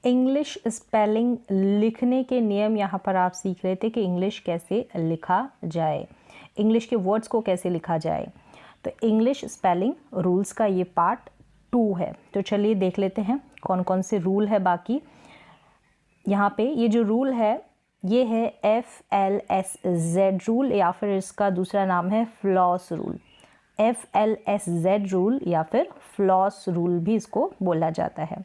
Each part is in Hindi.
इंग्लिश स्पेलिंग लिखने के नियम यहाँ पर आप सीख रहे थे कि इंग्लिश कैसे लिखा जाए, इंग्लिश के वर्ड्स को कैसे लिखा जाए। तो इंग्लिश स्पेलिंग रूल्स का ये पार्ट 2 है। तो चलिए देख लेते हैं कौन कौन से रूल है बाकी। यहाँ पे ये जो रूल है ये है FLSZ रूल, या फिर इसका दूसरा नाम है फ्लॉस रूल। FLSZ रूल या फिर फ्लॉस रूल भी इसको बोला जाता है।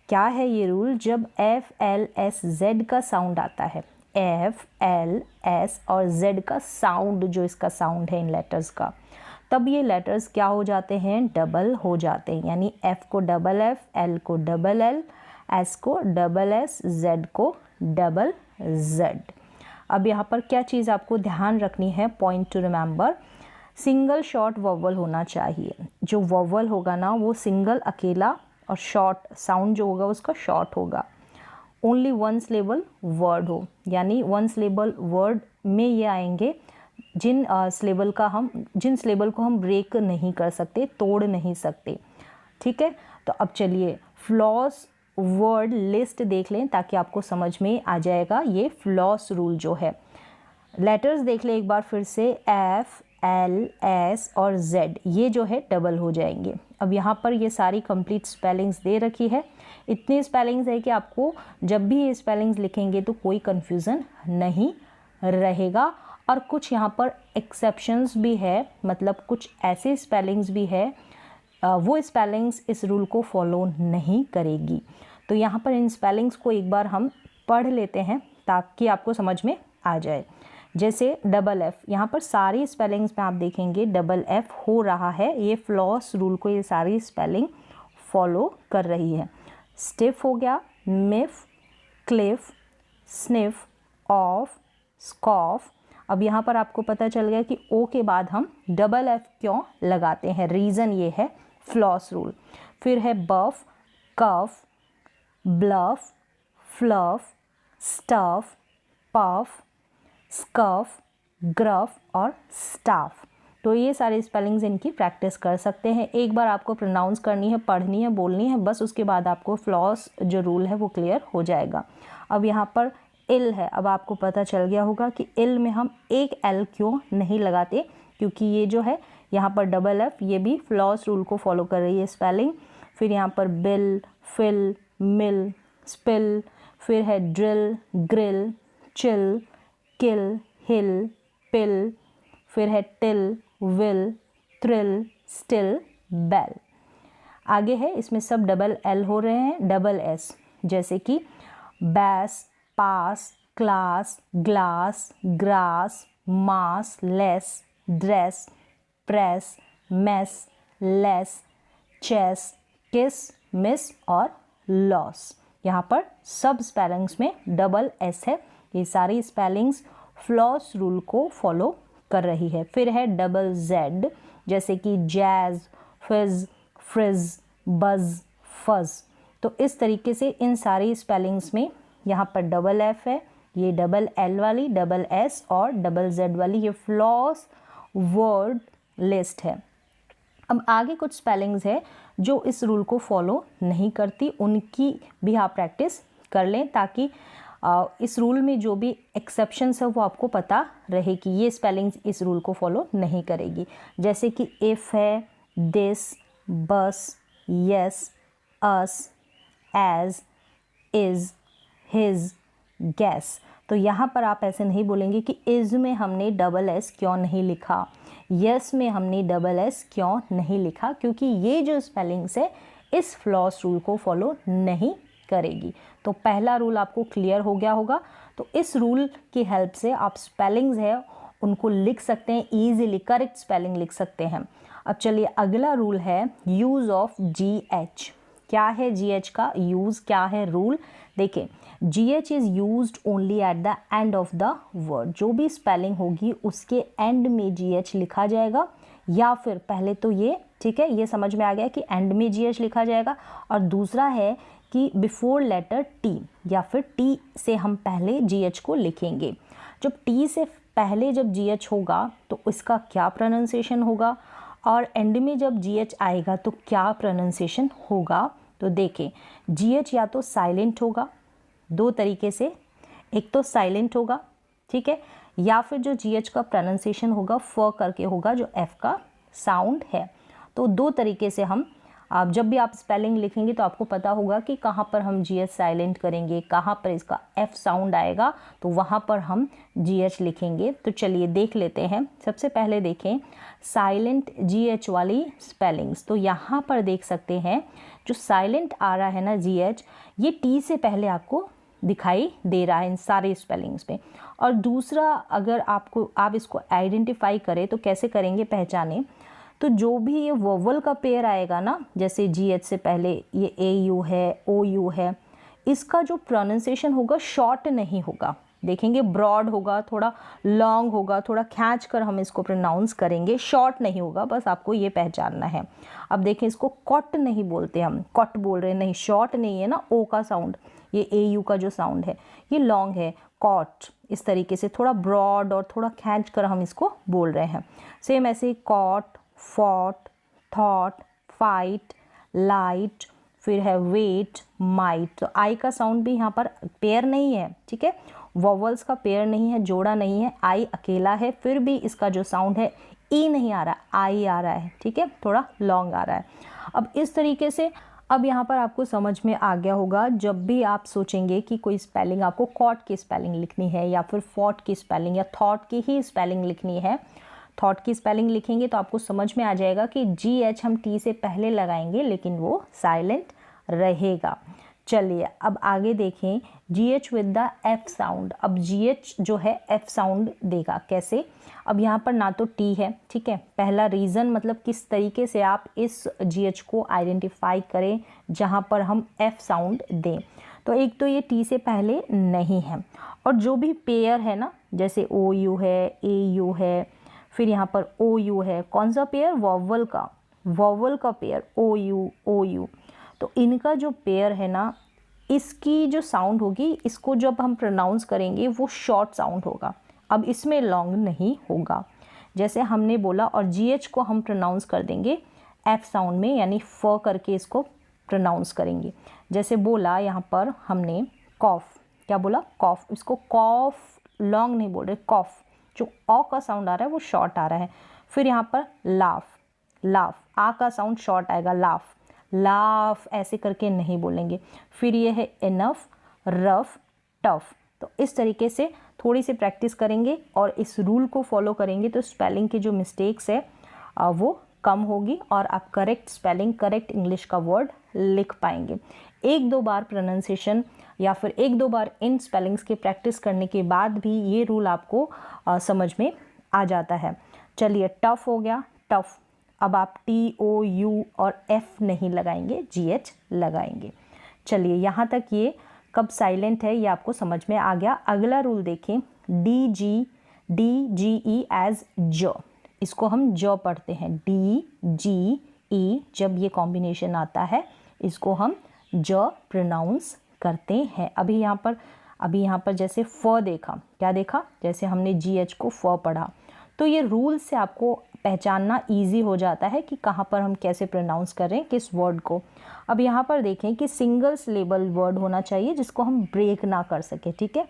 क्या है ये रूल? जब FLSZ का साउंड आता है, FLS और Z का साउंड, जो इसका साउंड है इन लेटर्स का, तब ये लेटर्स क्या हो जाते हैं? डबल हो जाते हैं। यानी F को डबल F, L को डबल L, S को डबल S, Z को डबल Z। अब यहाँ पर क्या चीज़ आपको ध्यान रखनी है, point two remember, single short vowel होना चाहिए। जो वोवल होगा ना वो सिंगल अकेला, और शॉर्ट साउंड जो होगा उसका शॉर्ट होगा। ओनली वन सिलेबल वर्ड हो, यानी वन सिलेबल वर्ड में ये आएंगे जिन सिलेबल को हम ब्रेक नहीं कर सकते, तोड़ नहीं सकते। ठीक है, तो अब चलिए फ्लॉस वर्ड लिस्ट देख लें ताकि आपको समझ में आ जाएगा ये फ्लॉस रूल जो है। लेटर्स देख लें एक बार फिर से, F, L, S और Z ये जो है डबल हो जाएंगे। अब यहाँ पर ये सारी कंप्लीट स्पेलिंग्स दे रखी है। इतनी स्पेलिंग्स है कि आपको जब भी ये स्पेलिंग्स लिखेंगे तो कोई कन्फ्यूज़न नहीं रहेगा। और कुछ यहाँ पर एक्सेप्शंस भी है, मतलब कुछ ऐसे स्पेलिंग्स भी है वो स्पेलिंग्स इस रूल को फॉलो नहीं करेगी। तो यहाँ पर इन स्पेलिंग्स को एक बार हम पढ़ लेते हैं ताकि आपको समझ में आ जाए। जैसे डबल F, यहाँ पर सारी स्पेलिंग्स में आप देखेंगे डबल F हो रहा है। ये फ्लॉस रूल को ये सारी स्पेलिंग फॉलो कर रही है। स्टिफ हो गया, MIFF, Cliff, sniff, of, scoff. अब यहाँ पर आपको पता चल गया कि O के बाद हम डबल F क्यों लगाते हैं। रीज़न ये है फ्लॉस रूल। फिर है buff, cuff, bluff, fluff, stuff, puff, scuff, gruff और स्टाफ। तो ये सारे स्पेलिंग्स इनकी प्रैक्टिस कर सकते हैं। एक बार आपको प्रोनाउंस करनी है, पढ़नी है, बोलनी है, बस उसके बाद आपको फ्लॉस जो रूल है वो क्लियर हो जाएगा। अब यहाँ पर इल है। अब आपको पता चल गया होगा कि इल में हम एक L क्यों नहीं लगाते, क्योंकि ये जो है यहाँ पर डबल F ये भी फ्लॉस रूल को फॉलो कर रही है स्पेलिंग। फिर यहाँ पर बिल, फिल, मिल, स्पिल, फिर है drill, grill, chill, kill, hill, pill, फिर है till, will, thrill, still, bell. आगे है इसमें सब डबल L हो रहे हैं, डबल S, जैसे कि bass, pass, class, glass, grass, mass, less, dress, press, mess, less, chess, kiss, miss और लॉस। यहाँ पर सब स्पेलिंग्स में डबल S है। ये सारी स्पेलिंग्स फ्लॉस रूल को फॉलो कर रही है। फिर है डबल Z, जैसे कि जैज, फिज, फ्रिज, बज, फज। तो इस तरीके से इन सारी स्पेलिंग्स में यहाँ पर डबल F है, ये डबल L वाली, डबल S और डबल Z वाली, ये फ्लॉस वर्ड लिस्ट है। अब आगे कुछ स्पेलिंग्स है जो इस रूल को फॉलो नहीं करती, उनकी भी आप प्रैक्टिस कर लें ताकि इस रूल में जो भी एक्सेप्शंस है वो आपको पता रहे कि ये स्पेलिंग्स इस रूल को फॉलो नहीं करेगी। जैसे कि इफ़ है, this, bus, yes, us, as, is, his, gas. तो यहाँ पर आप ऐसे नहीं बोलेंगे कि इज़ में हमने डबल S क्यों नहीं लिखा, यस में हमने डबल S क्यों नहीं लिखा, क्योंकि ये जो स्पेलिंग्स है इस फ्लॉस रूल को फॉलो नहीं करेगी। तो पहला रूल आपको क्लियर हो गया होगा। तो इस रूल की हेल्प से आप स्पेलिंग्स है उनको लिख सकते हैं ईजिली, करेक्ट स्पेलिंग लिख सकते हैं। अब चलिए अगला रूल है यूज़ ऑफ GH। क्या है GH का यूज़, क्या है रूल? देखिए, GH is used only at the end of the word. जो भी स्पेलिंग होगी उसके एंड में GH लिखा जाएगा, या फिर पहले तो ये, ठीक है, ये समझ में आ गया कि एंड में GH लिखा जाएगा, और दूसरा है कि बिफोर लेटर T, या फिर T से हम पहले GH को लिखेंगे। जब T से पहले जब GH होगा तो इसका क्या प्रोनाउंसिएशन होगा, और एंड में जब GH आएगा तो क्या प्रोनाउंसिएशन होगा, तो देखें GH या तो साइलेंट होगा, दो तरीके से, एक तो साइलेंट होगा, ठीक है, या फिर जो GH का प्रोनाउंसिएशन होगा फ करके होगा, जो F का साउंड है। तो दो तरीके से हम, आप जब भी आप स्पेलिंग लिखेंगे तो आपको पता होगा कि कहाँ पर हम GH साइलेंट करेंगे, कहाँ पर इसका F साउंड आएगा, तो वहाँ पर हम GH लिखेंगे। तो चलिए देख लेते हैं। सबसे पहले देखें साइलेंट GH वाली स्पेलिंग्स। तो यहाँ पर देख सकते हैं जो साइलेंट आ रहा है ना GH, ये T से पहले आपको दिखाई दे रहा है इन सारे स्पेलिंग्स पे। और दूसरा, अगर आप इसको आइडेंटिफाई करें तो कैसे करेंगे, पहचानें, तो जो भी ये वोवल का पेयर आएगा ना, जैसे GH से पहले ये AU है, OU है, इसका जो प्रोनाउंसिएशन होगा शॉर्ट नहीं होगा, देखेंगे ब्रॉड होगा, थोड़ा लॉन्ग होगा, थोड़ा खींच कर हम इसको प्रोनाउंस करेंगे, शॉर्ट नहीं होगा, बस आपको ये पहचानना है। अब देखें इसको कॉट नहीं बोलते, हम कॉट बोल रहे हैं, नहीं, शॉर्ट नहीं है ना, ओ का साउंड, ये AU का जो साउंड है ये लॉन्ग है, कॉट, इस तरीके से थोड़ा ब्रॉड और थोड़ा खींच कर हम इसको बोल रहे हैं। सेम ऐसे caught, fought, thought, fight, light, फिर है वेट, माइट। तो आई का साउंड भी यहाँ पर पेयर नहीं है, ठीक है, वॉवल्स का पेयर नहीं है, जोड़ा नहीं है, आई अकेला है, फिर भी इसका जो साउंड है ई नहीं आ रहा, आई आ रहा है, ठीक है, थोड़ा लॉन्ग आ रहा है। अब इस तरीके से, अब यहाँ पर आपको समझ में आ गया होगा, जब भी आप सोचेंगे कि कोई स्पेलिंग आपको कॉट की स्पेलिंग लिखनी है या फिर फॉट की स्पेलिंग या थॉट की ही स्पेलिंग लिखनी है, थॉट की स्पेलिंग लिखेंगे तो आपको समझ में आ जाएगा कि GH हम T से पहले लगाएंगे लेकिन वो साइलेंट रहेगा। चलिए अब आगे देखें GH with the F sound. अब GH जो है F साउंड देगा कैसे? अब यहाँ पर ना तो T है, ठीक है, पहला रीज़न मतलब किस तरीके से आप इस GH को आइडेंटिफाई करें जहाँ पर हम F साउंड दें। तो एक तो ये T से पहले नहीं है, और जो भी पेयर है ना, जैसे OU है, AU है, फिर यहाँ पर OU है, कौन सा पेयर? वॉवल का पेयर OU। तो इनका जो पेयर है ना, इसकी जो साउंड होगी, इसको जब हम प्रोनाउंस करेंगे वो शॉर्ट साउंड होगा, अब इसमें लॉन्ग नहीं होगा, जैसे हमने बोला। और GH को हम प्रोनाउंस कर देंगे F साउंड में, यानी फ करके इसको प्रोनाउंस करेंगे। जैसे बोला यहाँ पर हमने कॉफ, क्या बोला? कॉफ, इसको कॉफ लॉन्ग नहीं बोल रहे, कॉफ, जो ऑ का साउंड आ रहा है वो शॉर्ट आ रहा है। फिर यहाँ पर लाफ, आ का साउंड शॉर्ट आएगा, लाफ ऐसे करके नहीं बोलेंगे। फिर ये है इनफ, रफ, टफ। तो इस तरीके से थोड़ी सी प्रैक्टिस करेंगे और इस रूल को फॉलो करेंगे तो स्पेलिंग की जो मिस्टेक्स है वो कम होगी और आप करेक्ट स्पेलिंग, करेक्ट इंग्लिश का वर्ड लिख पाएंगे। एक दो बार प्रोनाउंसिएशन या फिर एक दो बार इन स्पेलिंग्स की प्रैक्टिस करने के बाद भी ये रूल आपको समझ में आ जाता है। चलिए टफ हो गया, टफ। अब आप TOU और F नहीं लगाएंगे, GH लगाएंगे। चलिए यहाँ तक ये कब साइलेंट है ये आपको समझ में आ गया। अगला रूल देखें, DGE एज ज, इसको हम ज पढ़ते हैं, DGE, जब ये कॉम्बिनेशन आता है इसको हम ज प्रोनाउंस करते हैं। अभी यहाँ पर जैसे फ देखा, क्या देखा? जैसे हमने GH को फ पढ़ा, तो ये रूल से आपको पहचानना इजी हो जाता है कि कहाँ पर हम कैसे प्रोनाउंस करें किस वर्ड को। अब यहाँ पर देखें कि सिंगल सिलेबल वर्ड होना चाहिए जिसको हम ब्रेक ना कर सके, ठीक है,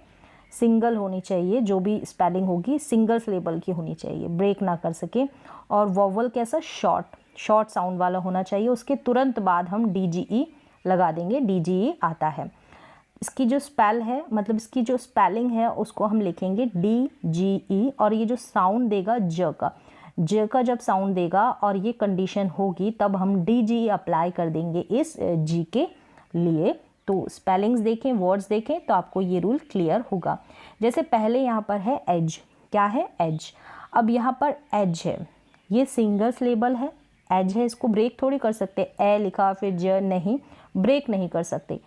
सिंगल होनी चाहिए, जो भी स्पेलिंग होगी सिंगल सिलेबल की होनी चाहिए, ब्रेक ना कर सके। और वोवल कैसा? शॉर्ट साउंड वाला होना चाहिए। उसके तुरंत बाद हम DGE लगा देंगे, DGE आता है। इसकी जो स्पेल है, मतलब इसकी जो स्पेलिंग है उसको हम लिखेंगे DGE, और ये जो साउंड देगा ज का जब साउंड देगा और ये कंडीशन होगी तब हम DGE अप्लाई कर देंगे इस G के लिए। तो स्पेलिंग्स देखें, वर्ड्स देखें तो आपको ये रूल क्लियर होगा। जैसे पहले यहाँ पर है एज, क्या है? एज। अब यहाँ पर एज है, ये सिंगल सिलेबल है, एज है, इसको ब्रेक थोड़ी कर सकते, ए लिखा फिर ज, नहीं, ब्रेक नहीं कर सकते,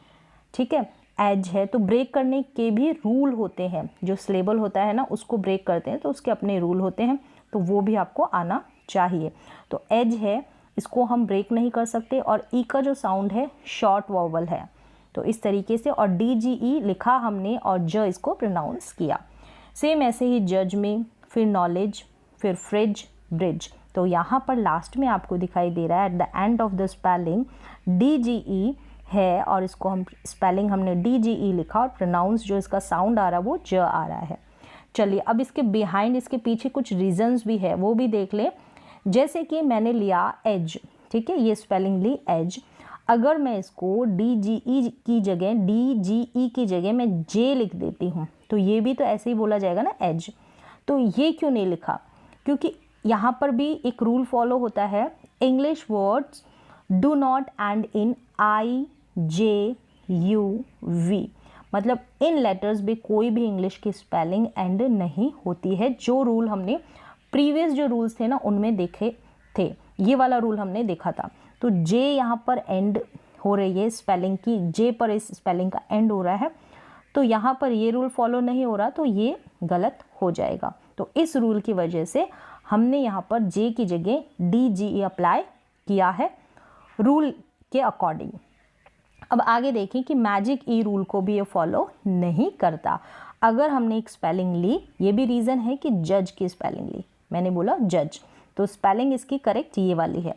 ठीक है। एज है तो ब्रेक करने के भी रूल होते हैं, जो सिलेबल होता है ना उसको ब्रेक करते हैं तो उसके अपने रूल होते हैं, तो वो भी आपको आना चाहिए। तो एज है, इसको हम ब्रेक नहीं कर सकते, और ई का जो साउंड है शॉर्ट वॉवल है, तो इस तरीके से। और DGE लिखा हमने और ज इसको प्रोनाउंस किया। सेम ऐसे ही जज में, फिर नॉलेज, फिर फ्रिज, ब्रिज। तो यहाँ पर लास्ट में आपको दिखाई दे रहा है at the end of the spelling DGE है और इसको हम स्पेलिंग हमने DGE लिखा और प्रोनाउंस जो इसका साउंड आ रहा है वो ज आ रहा है। चलिए अब इसके बिहाइंड, इसके पीछे कुछ रीजंस भी है, वो भी देख लें। जैसे कि मैंने लिया एज, ठीक है, ये स्पेलिंग ली एज। अगर मैं इसको DGE की जगह मैं जे लिख देती हूँ तो ये भी तो ऐसे ही बोला जाएगा ना, एज। तो ये क्यों नहीं लिखा? क्योंकि यहाँ पर भी एक रूल फॉलो होता है, English words do not and in IJUV, मतलब इन लेटर्स भी कोई भी इंग्लिश की स्पेलिंग एंड नहीं होती है। जो रूल हमने प्रीवियस जो रूल्स थे ना उनमें देखे थे, ये वाला रूल हमने देखा था। तो जे यहाँ पर एंड हो रही है स्पेलिंग की, जे पर इस स्पेलिंग का एंड हो रहा है, तो यहाँ पर ये रूल फॉलो नहीं हो रहा, तो ये गलत हो जाएगा। तो इस रूल की वजह से हमने यहाँ पर जे की जगह DGE अप्लाई किया है रूल के अकॉर्डिंग। अब आगे देखें कि मैजिक ई रूल को भी ये फॉलो नहीं करता। अगर हमने एक स्पेलिंग ली, ये भी रीज़न है कि जज की स्पेलिंग ली, मैंने बोला जज, तो स्पेलिंग इसकी करेक्ट ये वाली है।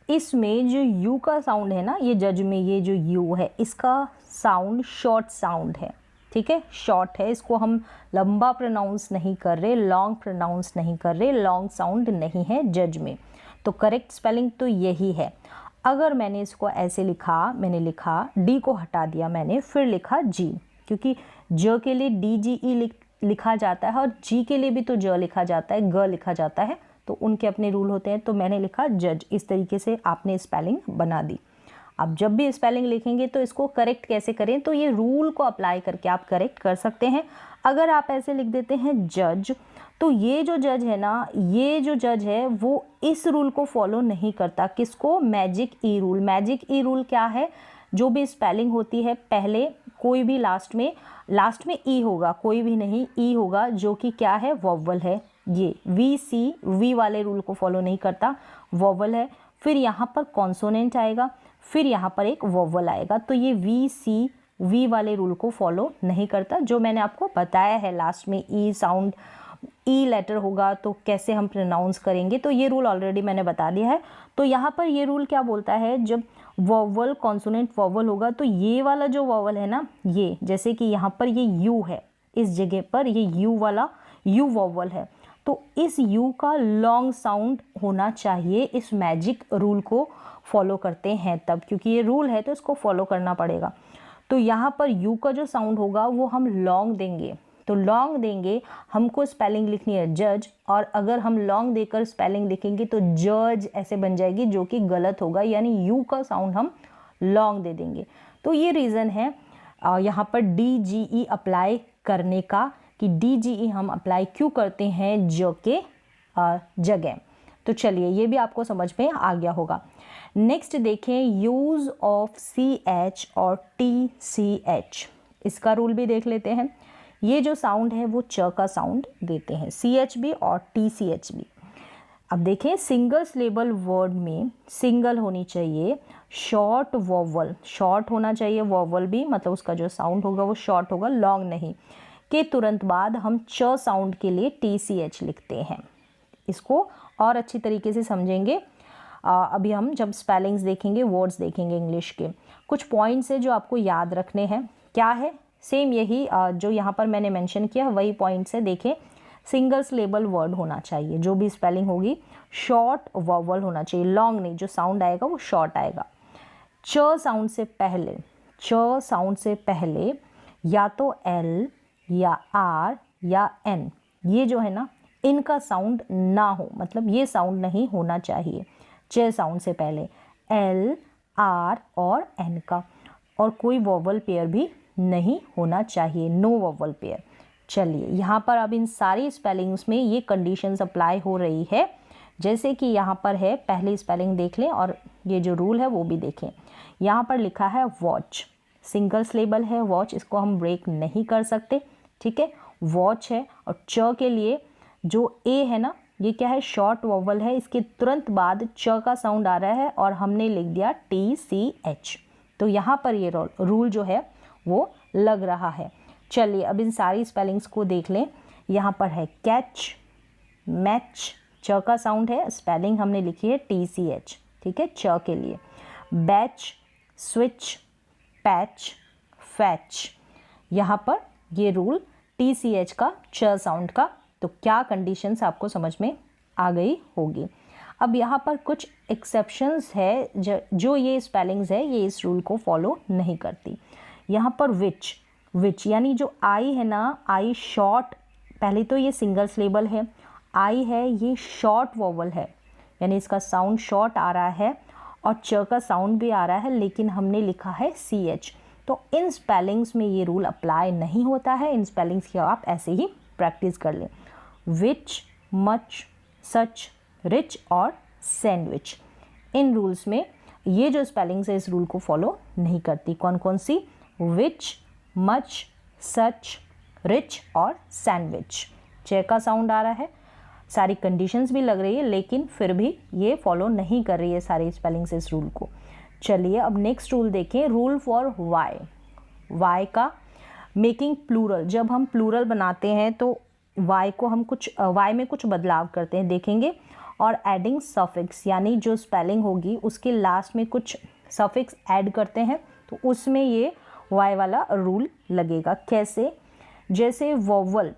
इसमें जो यू का साउंड है ना, ये जज में ये जो यू है इसका साउंड शॉर्ट साउंड है, ठीक है, शॉर्ट है। इसको हम लंबा प्रोनाउंस नहीं कर रहे, लॉन्ग प्रोनाउंस नहीं कर रहे, लॉन्ग साउंड नहीं है जज में। तो करेक्ट स्पेलिंग तो यही है। अगर मैंने इसको ऐसे लिखा, मैंने लिखा डी को हटा दिया मैंने, फिर लिखा जी, क्योंकि ज के लिए DGE लिखा जाता है और जी के लिए भी तो ज लिखा जाता है, ग लिखा जाता है, तो उनके अपने रूल होते हैं। तो मैंने लिखा जज, इस तरीके से आपने स्पेलिंग बना दी। अब जब भी स्पेलिंग लिखेंगे तो इसको करेक्ट कैसे करें, तो ये रूल को अप्लाई करके आप करेक्ट कर सकते हैं। अगर आप ऐसे लिख देते हैं जज, तो ये जो जज है ना, ये जो जज है वो इस रूल को फॉलो नहीं करता। किसको? मैजिक ई रूल। मैजिक ई रूल क्या है? जो भी स्पेलिंग होती है पहले कोई भी लास्ट में ई होगा, कोई भी नहीं, ई होगा, जो कि क्या है? वोवल है। ये VC वाले रूल को फॉलो नहीं करता, वोवल है। फिर यहाँ पर कॉन्सोनेंट आएगा, फिर यहाँ पर एक वोवल आएगा, तो ये VC वाले रूल को फॉलो नहीं करता। जो मैंने आपको बताया है लास्ट में, ई साउंड, ई लेटर होगा तो कैसे हम प्रोनाउंस करेंगे, तो ये रूल ऑलरेडी मैंने बता दिया है। तो यहाँ पर ये रूल क्या बोलता है, जब वोवल कॉन्सोनेंट वोवल होगा तो ये वाला जो वोवल है ना, ये जैसे कि यहाँ पर ये यू है, इस जगह पर ये यू वाला यू वोवल है, तो इस यू का लॉन्ग साउंड होना चाहिए। इस मैजिक रूल को फॉलो करते हैं तब, क्योंकि ये रूल है तो इसको फॉलो करना पड़ेगा। तो यहाँ पर यू का जो साउंड होगा वो हम लॉन्ग देंगे, तो लॉन्ग देंगे, हमको स्पेलिंग लिखनी है जज, और अगर हम लॉन्ग देकर स्पेलिंग लिखेंगे तो जज ऐसे बन जाएगी, जो कि गलत होगा, यानी यू का साउंड हम लॉन्ग दे देंगे। तो ये रीज़न है यहाँ पर DGE अप्लाई करने का, कि DGE हम अप्लाई क्यों करते हैं ज के जगह। तो चलिए ये भी आपको समझ में आ गया होगा। नेक्स्ट देखें, यूज़ ऑफ CH और TCH, इसका रूल भी देख लेते हैं। ये जो साउंड है वो च का साउंड देते हैं, CH भी और TCH भी। अब देखें, सिंगल सिलेबल वर्ड में सिंगल होनी चाहिए शॉर्ट वोवल, शॉर्ट होना चाहिए वोवल भी, मतलब उसका जो साउंड होगा वो शॉर्ट होगा, लॉन्ग नहीं। के तुरंत बाद हम च साउंड के लिए TCH लिखते हैं। इसको और अच्छी तरीके से समझेंगे अभी हम जब स्पेलिंग्स देखेंगे, वर्ड्स देखेंगे इंग्लिश के। कुछ पॉइंट्स है जो आपको याद रखने हैं। क्या है? सेम यही जो यहाँ पर मैंने मेंशन किया वही पॉइंट्स है। देखें, सिंगल सिलेबल वर्ड होना चाहिए, जो भी स्पेलिंग होगी शॉर्ट वोवल होना चाहिए, लॉन्ग नहीं, जो साउंड आएगा वो शॉर्ट आएगा। च साउंड से पहले या तो L या R या N, ये जो है ना, इनका साउंड ना हो, मतलब ये साउंड नहीं होना चाहिए। च साउंड से पहले L, R और N का, और कोई वोवल पेयर भी नहीं होना चाहिए, नो वोवल पेयर। चलिए यहाँ पर अब इन सारी स्पेलिंग्स में ये कंडीशंस अप्लाई हो रही है। जैसे कि यहाँ पर है, पहली स्पेलिंग देख लें और ये जो रूल है वो भी देखें। यहाँ पर लिखा है वॉच, सिंगल सिलेबल है वॉच, इसको हम ब्रेक नहीं कर सकते, ठीक है, वॉच है। और च के लिए जो ए है ना, ये क्या है? शॉर्ट वोवल है, इसके तुरंत बाद च का साउंड आ रहा है और हमने लिख दिया TCH, तो यहाँ पर ये रूल जो है वो लग रहा है। चलिए अब इन सारी स्पेलिंग्स को देख लें। यहाँ पर है कैच, मैच, च का साउंड है, स्पेलिंग हमने लिखी है TCH, ठीक है, च के लिए। Batch, switch, patch, fetch. यहाँ पर ये रूल TCH का च साउंड का। तो क्या कंडीशंस आपको समझ में आ गई होगी। अब यहाँ पर कुछ एक्सेप्शंस है जो ये स्पेलिंग्स है ये इस रूल को फॉलो नहीं करती। यहाँ पर विच यानी जो आई है ना, आई शॉर्ट, पहले तो ये सिंगल सिलेबल है, आई है ये शॉर्ट वोवल है, यानी इसका साउंड शॉर्ट आ रहा है और च का साउंड भी आ रहा है, लेकिन हमने लिखा है CH। तो इन स्पेलिंग्स में ये रूल अप्लाई नहीं होता है। इन स्पेलिंग्स की आप ऐसे ही प्रैक्टिस कर लें। विच, मच, सच, रिच और सैंडविच, इन रूल्स में ये जो स्पेलिंग्स है इस रूल को फॉलो नहीं करती। कौन कौन सी? विच, मच, सच, रिच और सैंडविच। च का साउंड आ रहा है, सारी कंडीशंस भी लग रही है, लेकिन फिर भी ये फॉलो नहीं कर रही है सारी स्पेलिंग्स इस रूल को। चलिए अब नेक्स्ट रूल देखें, रूल फॉर वाई। वाई का मेकिंग प्लूरल, जब हम प्लूरल बनाते हैं तो वाई को हम वाई में कुछ बदलाव करते हैं, देखेंगे। और एडिंग सफिक्स, यानी जो स्पेलिंग होगी उसके लास्ट में कुछ सफिक्स ऐड करते हैं, तो उसमें ये वाई वाला रूल लगेगा। कैसे? जैसे वोवल,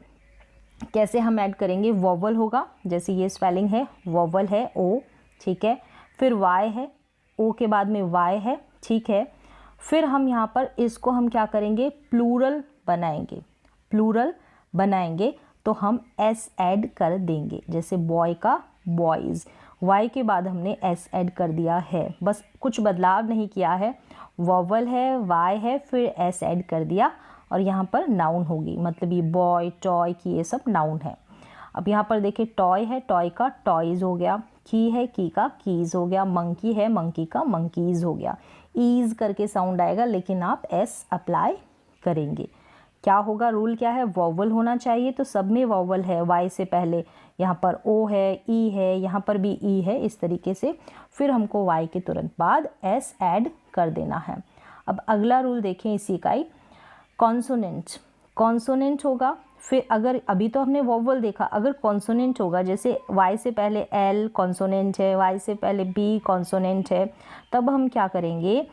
कैसे हम ऐड करेंगे? वोवल होगा, जैसे ये स्पेलिंग है, वोवल है ओ, ठीक है, फिर वाई है, ओ के बाद में वाई है, ठीक है, फिर हम यहाँ पर इसको हम क्या करेंगे? प्लूरल बनाएंगे। प्लूरल बनाएंगे तो हम एस ऐड कर देंगे, जैसे बॉय का बॉयज़, वाई के बाद हमने एस ऐड कर दिया है, बस कुछ बदलाव नहीं किया है। वोवल है, वाई है, फिर एस ऐड कर दिया और यहाँ पर नाउन होगी, मतलब ये बॉय, टॉय की ये सब नाउन है। अब यहाँ पर देखिए टॉय है, टॉय का टॉयज़ हो गया, की है, की का कीज़ हो गया, मंकी है, मंकी का मंकीज़ हो गया। ईज़ करके साउंड आएगा, लेकिन आप एस अप्लाई करेंगे। क्या होगा? रूल क्या है? वोवल होना चाहिए, तो सब में वोवल है। वाई से पहले यहाँ पर ओ है, ई है, यहाँ पर भी ई है, इस तरीके से। फिर हमको वाई के तुरंत बाद एस ऐड कर देना है। अब अगला रूल देखें इसी का ही, कॉन्सोनेंट। कॉन्सोनेंट होगा, फिर अगर अभी तो हमने वोवल देखा, अगर कॉन्सोनेंट होगा, जैसे वाई से पहले एल कॉन्सोनेंट है, वाई से पहले बी कॉन्सोनेंट है, तब हम क्या करेंगे?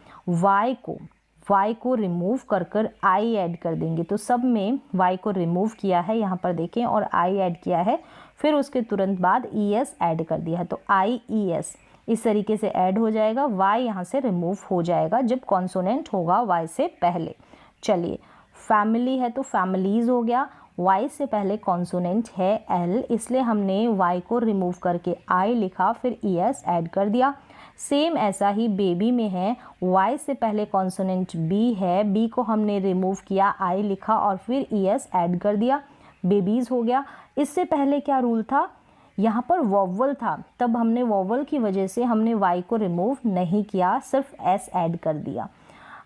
वाई को रिमूव कर कर आई ऐड कर देंगे। तो सब में वाई को रिमूव किया है, यहाँ पर देखें, और आई ऐड किया है, फिर उसके तुरंत बाद ई एस ऐड कर दिया है, तो आई ई एस इस तरीके से ऐड हो जाएगा। वाई यहाँ से रिमूव हो जाएगा जब कॉन्सोनेंट होगा वाई से पहले। चलिए, फैमिली है तो फैमिलीज़ हो गया, वाई से पहले कॉन्सोनेंट है एल, इसलिए हमने वाई को रिमूव करके आई लिखा, फिर ई एस ऐड कर दिया। सेम ऐसा ही बेबी में है, वाई से पहले कॉन्सोनेंट बी है, बी को हमने रिमूव किया, आई लिखा और फिर ई एस ऐड कर दिया, बेबीज़ हो गया। इससे पहले क्या रूल था? यहाँ पर वोवल था, तब हमने वोवल की वजह से हमने वाई को रिमूव नहीं किया, सिर्फ एस ऐड कर दिया।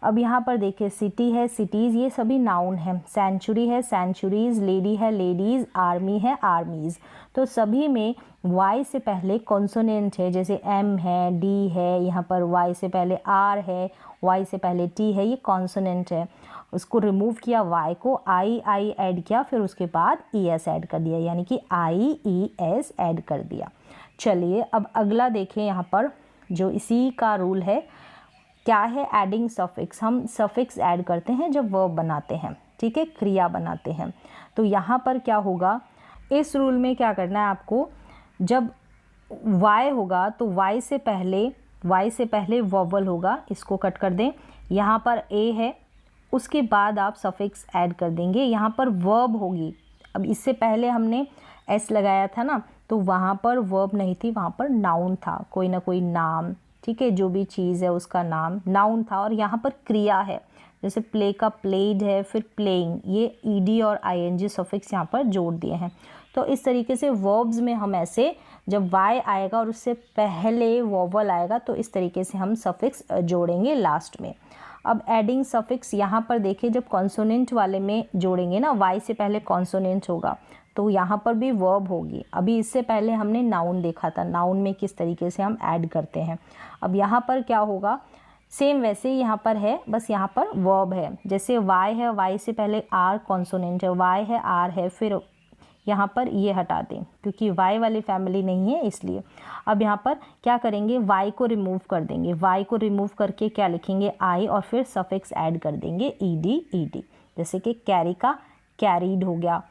अब यहाँ पर देखिए सिटी है, सिटीज़, ये सभी नाउन है। सेंचुरी है, सेंचुरीज़, लेडी है, लेडीज़, आर्मी है, आर्मीज़। तो सभी में वाई से पहले कॉन्सोनेंट है, जैसे एम है, डी है, यहाँ पर वाई से पहले आर है, वाई से पहले टी है, ये कॉन्सोनेंट है। उसको रिमूव किया, वाई को आई ऐड किया, फिर उसके बाद ई एस ऐड कर दिया, यानी कि आई ई एस ऐड कर दिया। चलिए अब अगला देखें, यहाँ पर जो इसी का रूल है क्या है? Adding suffix. हम सफिक्स ऐड करते हैं जब वर्ब बनाते हैं, ठीक है, क्रिया बनाते हैं। तो यहाँ पर क्या होगा? इस रूल में क्या करना है आपको? जब वाई होगा तो वाई से पहले वोवल होगा, इसको कट कर दें। यहाँ पर ए है, उसके बाद आप सफिक्स ऐड कर देंगे। यहाँ पर वर्ब होगी, अब इससे पहले हमने एस लगाया था ना, तो वहाँ पर वर्ब नहीं थी, वहाँ पर नाउन था, कोई ना कोई नाम, ठीक है, जो भी चीज़ है उसका नाम नाउन था। और यहाँ पर क्रिया है, जैसे प्ले का प्लेड है, फिर प्लेइंग, ये ईडी और आईएनजी सफिक्स यहाँ पर जोड़ दिए हैं। तो इस तरीके से वर्ब्स में हम ऐसे, जब वाई आएगा और उससे पहले वोवल आएगा, तो इस तरीके से हम सफिक्स जोड़ेंगे लास्ट में। अब एडिंग सफिक्स, यहाँ पर देखिए, जब कॉन्सोनेंट वाले में जोड़ेंगे ना, वाई से पहले कॉन्सोनेंट होगा, तो यहाँ पर भी वर्ब होगी। अभी इससे पहले हमने नाउन देखा था, नाउन में किस तरीके से हम ऐड करते हैं। अब यहाँ पर क्या होगा? सेम वैसे ही यहाँ पर है, बस यहाँ पर वर्ब है। जैसे वाई है, वाई से पहले आर कॉन्सोनेंट है, वाई है, आर है, फिर यहाँ पर ये हटा दें क्योंकि वाई वाली फैमिली नहीं है इसलिए। अब यहाँ पर क्या करेंगे, वाई को रिमूव कर देंगे। वाई को रिमूव करके क्या लिखेंगे, आई, और फिर सफिक्स ऐड कर देंगे ईडी, ईडी। जैसे कि कैरी का कैरीड हो गया,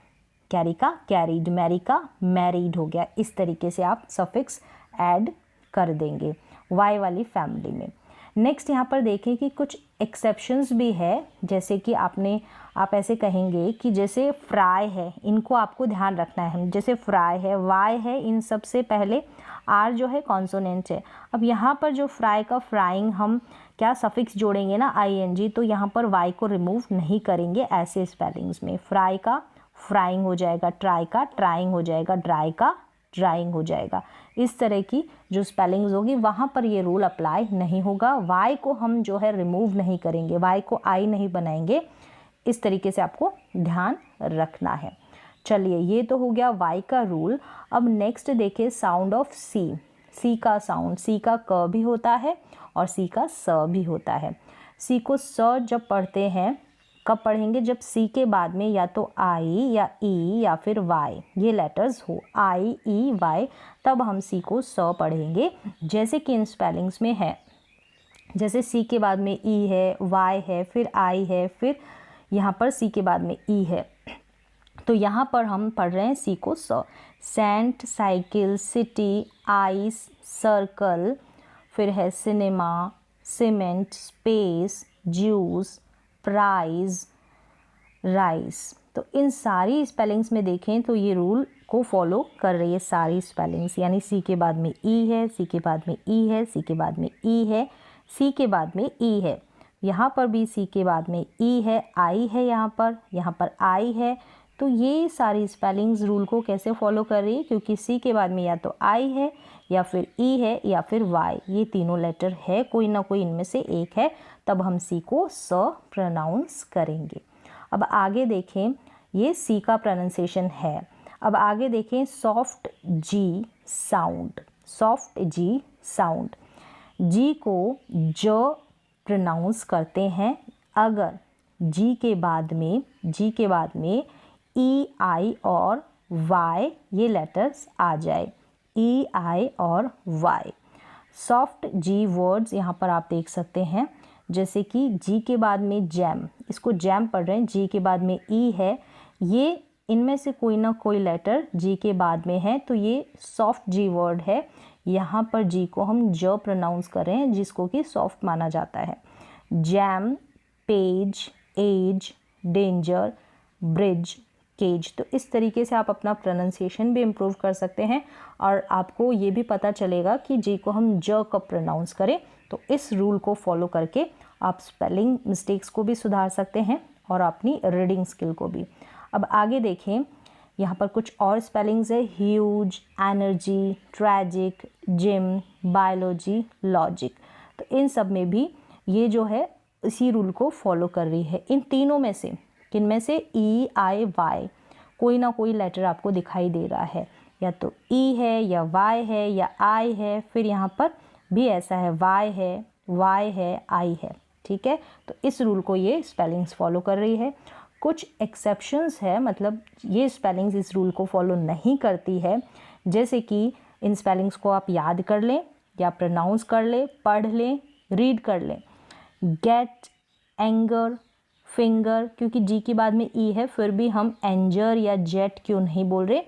कैरी का कैरीड, मैरी का मैरीड हो गया। इस तरीके से आप सफिक्स ऐड कर देंगे वाई वाली फैमिली में। नेक्स्ट यहाँ पर देखें कि कुछ एक्सेप्शंस भी है, जैसे कि आप ऐसे कहेंगे कि जैसे फ्राई है, इनको आपको ध्यान रखना है। जैसे फ्राई है, वाई है, इन सब से पहले आर जो है कॉन्सोनेंट है। अब यहाँ पर जो फ्राई का फ्राइंग हम क्या सफिक्स जोड़ेंगे ना आईएनजी, तो यहाँ पर वाई को रिमूव नहीं करेंगे ऐसे स्पेलिंग्स में। फ्राई का फ्राइंग हो जाएगा, ट्राई का ट्राइंग हो जाएगा, ड्राई का ड्राइंग हो जाएगा। इस तरह की जो स्पेलिंग्स होगी वहाँ पर ये रूल अप्लाई नहीं होगा। वाई को हम जो है रिमूव नहीं करेंगे, वाई को आई नहीं बनाएंगे। इस तरीके से आपको ध्यान रखना है। चलिए, ये तो हो गया वाई का रूल। अब नेक्स्ट देखिए साउंड ऑफ सी। सी का साउंड, सी का क भी होता है और सी का स भी होता है। सी को स जब पढ़ते हैं, कब पढ़ेंगे, जब सी के बाद में या तो आई या ई या फिर वाई ये लेटर्स हो, आई ई वाई, तब हम सी को स पढ़ेंगे। जैसे कि इन स्पेलिंग्स में है, जैसे सी के बाद में ई है, वाई है, फिर आई है, फिर यहाँ पर सी के बाद में ई है, तो यहाँ पर हम पढ़ रहे हैं सी को स। Cent, cycle, city, ice, circle, फिर है cinema, cement, space, juice, prize, rice. तो इन सारी स्पेलिंग्स में देखें तो ये रूल को फॉलो कर रही है सारी स्पेलिंग्स, यानी सी के बाद में ई है, सी के बाद में ई है, सी के बाद में ई है, सी के बाद में ई है, यहाँ पर भी सी के बाद में ई है, आई है, यहाँ पर आई है। तो ये सारी स्पेलिंग्स रूल को कैसे फॉलो कर रही है, क्योंकि सी के बाद में या तो आई है या फिर ई है या फिर वाई, ये तीनों लेटर है, कोई ना कोई इनमें से एक है, तब हम सी को स प्रोनाउंस करेंगे। अब आगे देखें, ये सी का प्रोनाउंसिएशन है। अब आगे देखें सॉफ्ट जी साउंड। सॉफ्ट जी साउंड, जी को ज प्रोनाउंस करते हैं अगर जी के बाद में ई, आई और वाई ये लेटर्स आ जाए, ई, आई और वाई। सॉफ्ट जी वर्ड्स यहाँ पर आप देख सकते हैं, जैसे कि जी के बाद में जैम, इसको जैम पढ़ रहे हैं, जी के बाद में ई है, ये इनमें से कोई ना कोई लेटर जी के बाद में है, तो ये सॉफ्ट जी वर्ड है। यहाँ पर जी को हम ज प्रोनाउंस कर रहे हैं, जिसको कि सॉफ्ट माना जाता है। Jam, page, age, danger, bridge, cage. तो इस तरीके से आप अपना प्रोनाउंसिएशन भी इम्प्रूव कर सकते हैं और आपको ये भी पता चलेगा कि जी को हम ज कब प्रोनाउंस करें। तो इस रूल को फॉलो करके आप स्पेलिंग मिस्टेक्स को भी सुधार सकते हैं और अपनी रीडिंग स्किल को भी। अब आगे देखें, यहाँ पर कुछ और स्पेलिंग्स है, huge, energy, tragic, gym, biology, logic. तो इन सब में भी ये जो है इसी रूल को फॉलो कर रही है। इन तीनों में से किनमें से, ई, आई, वाई, कोई ना कोई लेटर आपको दिखाई दे रहा है, या तो ई है या वाई है या आई है, फिर यहाँ पर भी ऐसा है, वाई है, आई है। ठीक है, तो इस रूल को ये स्पेलिंग्स फॉलो कर रही है। कुछ एक्सेप्शंस है, मतलब ये स्पेलिंग्स इस रूल को फॉलो नहीं करती है, जैसे कि इन स्पेलिंग्स को आप याद कर लें या प्रोनाउंस कर लें, पढ़ लें, रीड कर लें। गेट, एंगर, फिंगर, क्योंकि जी के बाद में ई है, फिर भी हम एंजर या जेट क्यों नहीं बोल रहे,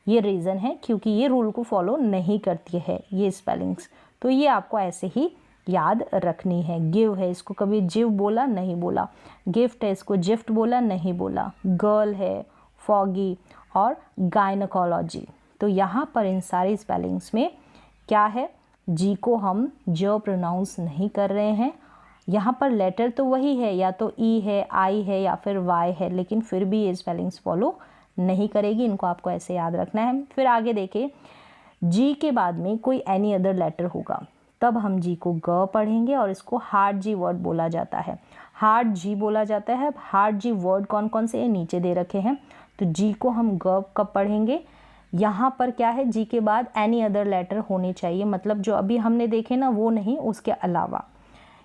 ये रीज़न है क्योंकि ये रूल को फॉलो नहीं करती है ये स्पेलिंग्स। तो ये आपको ऐसे ही याद रखनी है। गिव है, इसको कभी जिव बोला नहीं बोला। गिफ्ट है, इसको जिफ्ट बोला नहीं बोला। गर्ल है, फॉगी और गायनकोलॉजी। तो यहाँ पर इन सारी स्पेलिंग्स में क्या है, जी को हम ज प्रोनाउंस नहीं कर रहे हैं। यहाँ पर लेटर तो वही है, या तो ई है, आई है या फिर वाई है, लेकिन फिर भी ये स्पेलिंग्स फॉलो नहीं करेगी। इनको आपको ऐसे याद रखना है। फिर आगे देखिए, जी के बाद में कोई एनी अदर लेटर होगा, तब हम जी को ग पढ़ेंगे और इसको हार्ड जी वर्ड बोला जाता है। हार्ड जी बोला जाता है। हार्ड जी वर्ड कौन कौन से नीचे दे रखे हैं, तो जी को हम ग कब पढ़ेंगे, यहाँ पर क्या है, जी के बाद एनी अदर लेटर होने चाहिए, मतलब जो अभी हमने देखे ना वो नहीं, उसके अलावा।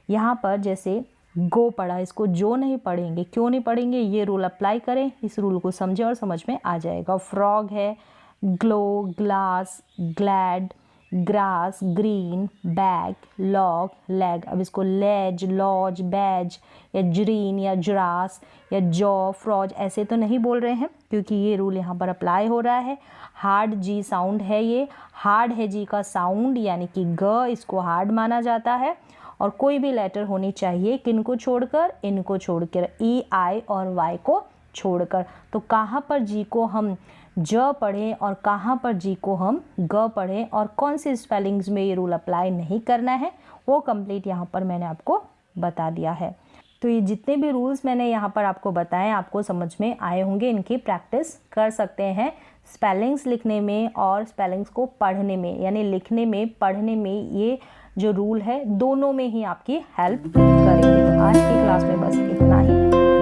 यहाँ पर जैसे गो पढ़ा, इसको जो नहीं पढ़ेंगे। क्यों नहीं पढ़ेंगे, ये रूल अप्लाई करें, इस रूल को समझें और समझ में आ जाएगा। फ्रॉग है glow, glass, glad, grass, green, bag, log, leg. अब इसको लेज, लॉज, बैज या जरीन या जरास या जॉ, फ्रॉज ऐसे तो नहीं बोल रहे हैं क्योंकि ये रूल यहाँ पर अप्लाई हो रहा है। हार्ड जी साउंड है, ये हार्ड है जी का साउंड यानी कि ग, इसको हार्ड माना जाता है। और कोई भी लेटर होनी चाहिए किनको छोड़कर, इनको छोड़कर, ई, आई और वाई को छोड़कर। तो कहाँ पर जी को हम ज पढ़ें और कहाँ पर जी को हम ग पढ़ें और कौन से स्पेलिंग्स में ये रूल अप्लाई नहीं करना है वो कंप्लीट यहाँ पर मैंने आपको बता दिया है। तो ये जितने भी रूल्स मैंने यहाँ पर आपको बताए आपको समझ में आए होंगे, इनकी प्रैक्टिस कर सकते हैं स्पेलिंग्स लिखने में और स्पेलिंग्स को पढ़ने में, यानी लिखने में पढ़ने में ये जो रूल है दोनों में ही आपकी हेल्प करेंगे। तो आज की क्लास में बस इतना ही।